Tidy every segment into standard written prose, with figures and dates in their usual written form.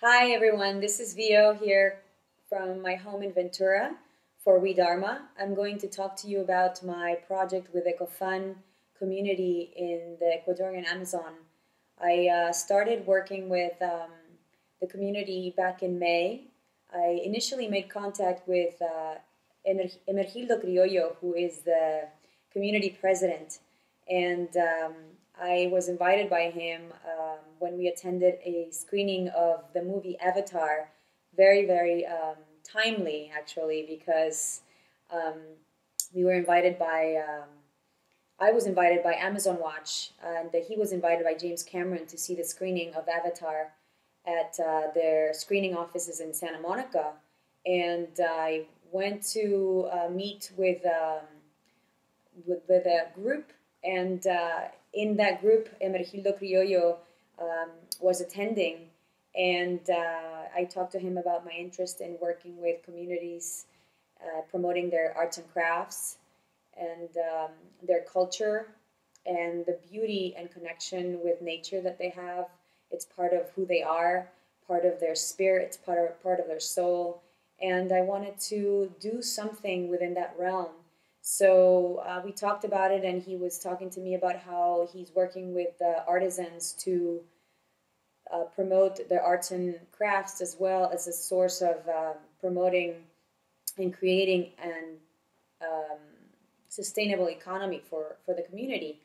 Hi everyone, this is Vio here from my home in Ventura for We Dharma. I'm going to talk to you about my project with the Cofán community in the Ecuadorian Amazon. I started working with the community back in May. I initially made contact with Emergildo Criollo, who is the community president, and I was invited by him when we attended a screening of the movie Avatar. Very, very timely, actually, because um, we were invited by, I was invited by Amazon Watch, and he was invited by James Cameron to see the screening of Avatar at their screening offices in Santa Monica. And I went to meet with a group, and in that group, Emergildo Criollo was attending, and I talked to him about my interest in working with communities, promoting their arts and crafts, and their culture, and the beauty and connection with nature that they have. It's part of who they are, part of their spirit, part of their soul, and I wanted to do something within that realm. So we talked about it, and he was talking to me about how he's working with artisans to promote their arts and crafts, as well as a source of promoting and creating an sustainable economy for the community.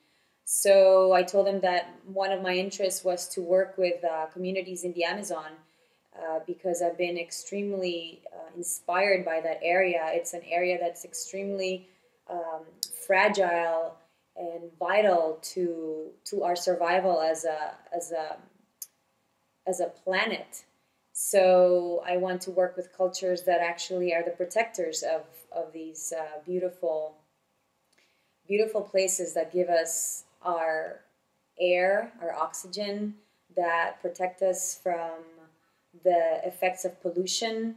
So I told him that one of my interests was to work with communities in the Amazon because I've been extremely inspired by that area. It's an area that's extremely fragile and vital to our survival as a planet. So I want to work with cultures that actually are the protectors of these beautiful places that give us our air, our oxygen, that protect us from the effects of pollution,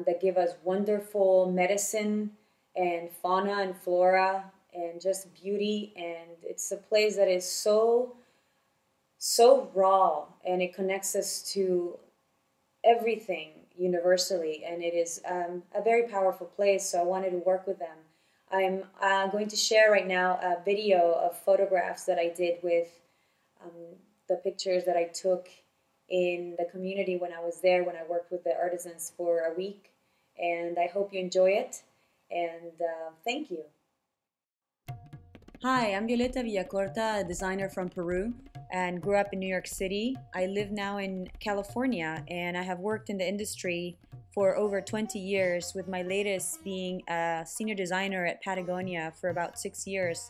that give us wonderful medicine and fauna and flora and just beauty. And it's a place that is so raw, and it connects us to everything universally, and it is a very powerful place. So I wanted to work with them. I'm going to share right now a video of photographs that I did with the pictures that I took in the community when I was there, when I worked with the artisans for a week. And I hope you enjoy it, and thank you. Hi, I'm Violeta Villacorta, a designer from Peru, and grew up in New York City. I live now in California, and I have worked in the industry for over 20 years, with my latest being a senior designer at Patagonia for about 6 years,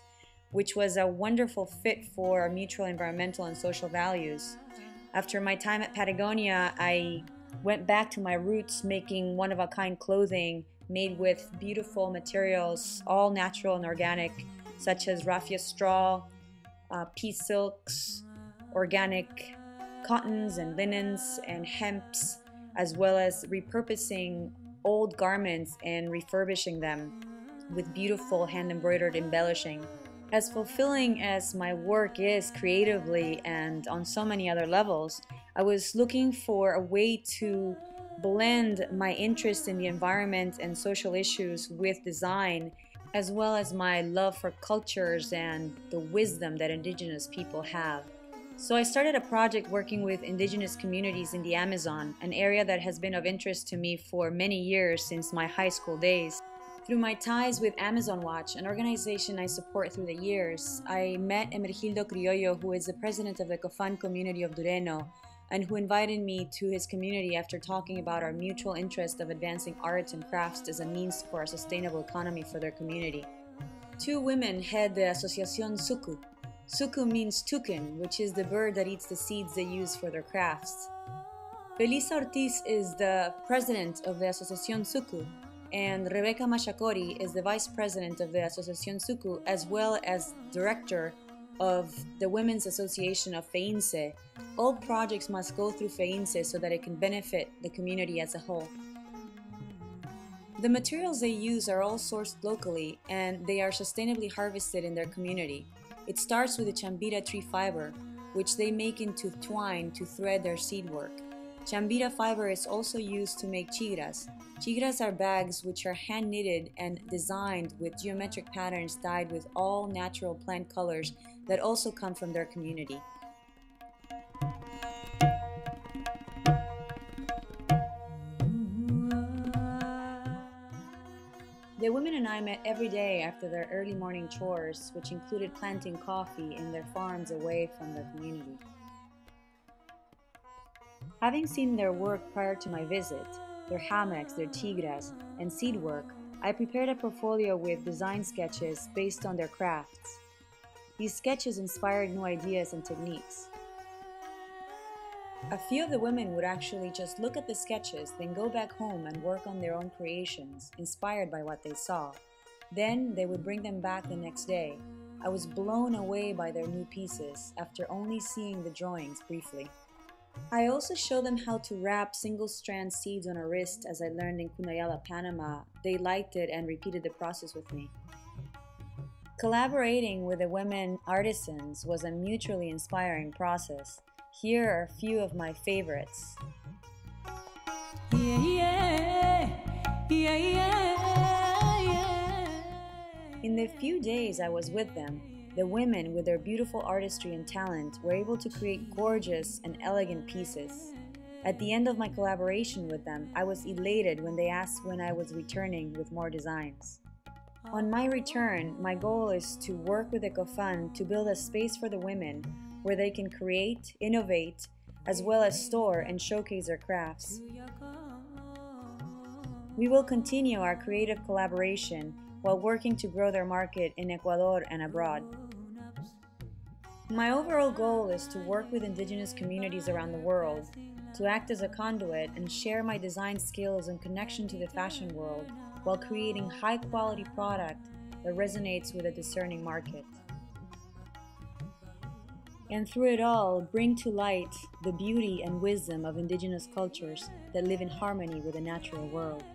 which was a wonderful fit for our mutual environmental and social values. After my time at Patagonia, I went back to my roots, making one-of-a-kind clothing made with beautiful materials, all natural and organic, such as raffia straw, pea silks, organic cottons and linens and hemps, as well as repurposing old garments and refurbishing them with beautiful hand-embroidered embellishing. As fulfilling as my work is creatively and on so many other levels, I was looking for a way to blend my interest in the environment and social issues with design, as well as my love for cultures and the wisdom that indigenous people have. So I started a project working with indigenous communities in the Amazon, an area that has been of interest to me for many years since my high school days. Through my ties with Amazon Watch, an organization I support through the years, I met Emergildo Criollo, who is the president of the Cofán community of Dureno, and who invited me to his community after talking about our mutual interest of advancing arts and crafts as a means for a sustainable economy for their community. Two women head the Asociación Suku. Suku means toucan, which is the bird that eats the seeds they use for their crafts. Felisa Ortiz is the president of the Asociación Suku, and Rebecca Machacori is the vice president of the Asociación Suku, as well as director of the Women's Association of FEINCE. All projects must go through FEINCE so that it can benefit the community as a whole. The materials they use are all sourced locally, and they are sustainably harvested in their community. It starts with the chambira tree fiber, which they make into twine to thread their seed work. Chambira fiber is also used to make chigras. Chigras are bags which are hand knitted and designed with geometric patterns dyed with all natural plant colors that also come from their community. The women and I met every day after their early morning chores, which included planting coffee in their farms away from the community. Having seen their work prior to my visit, their hammocks, their tigras, and seed work, I prepared a portfolio with design sketches based on their crafts. These sketches inspired new ideas and techniques. A few of the women would actually just look at the sketches, then go back home and work on their own creations, inspired by what they saw. Then they would bring them back the next day. I was blown away by their new pieces after only seeing the drawings briefly. I also showed them how to wrap single-strand seeds on a wrist as I learned in Cunayala, Panama. They liked it and repeated the process with me. Collaborating with the women artisans was a mutually inspiring process. Here are a few of my favorites. In the few days I was with them, the women, with their beautiful artistry and talent, were able to create gorgeous and elegant pieces. At the end of my collaboration with them, I was elated when they asked when I was returning with more designs. On my return, my goal is to work with the Cofán to build a space for the women where they can create, innovate, as well as store and showcase their crafts. We will continue our creative collaboration while working to grow their market in Ecuador and abroad. My overall goal is to work with indigenous communities around the world, to act as a conduit and share my design skills and connection to the fashion world while creating high-quality product that resonates with a discerning market. And through it all, bring to light the beauty and wisdom of indigenous cultures that live in harmony with the natural world.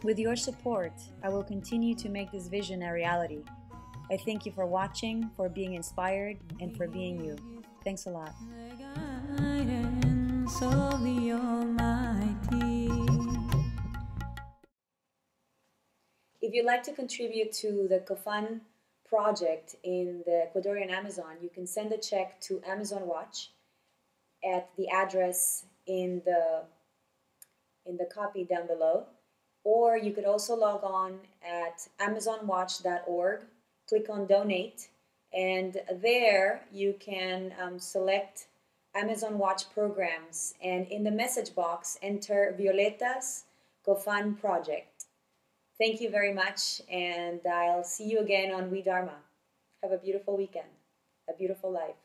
With your support, I will continue to make this vision a reality. I thank you for watching, for being inspired, and for being you. Thanks a lot. If you'd like to contribute to the Cofán project in the Ecuadorian Amazon, you can send a check to Amazon Watch at the address in the copy down below. Or you could also log on at amazonwatch.org, click on donate, and there you can select Amazon Watch programs, and in the message box enter Violeta's Cofán project. Thank you very much, and I'll see you again on We Dharma. Have a beautiful weekend, a beautiful life.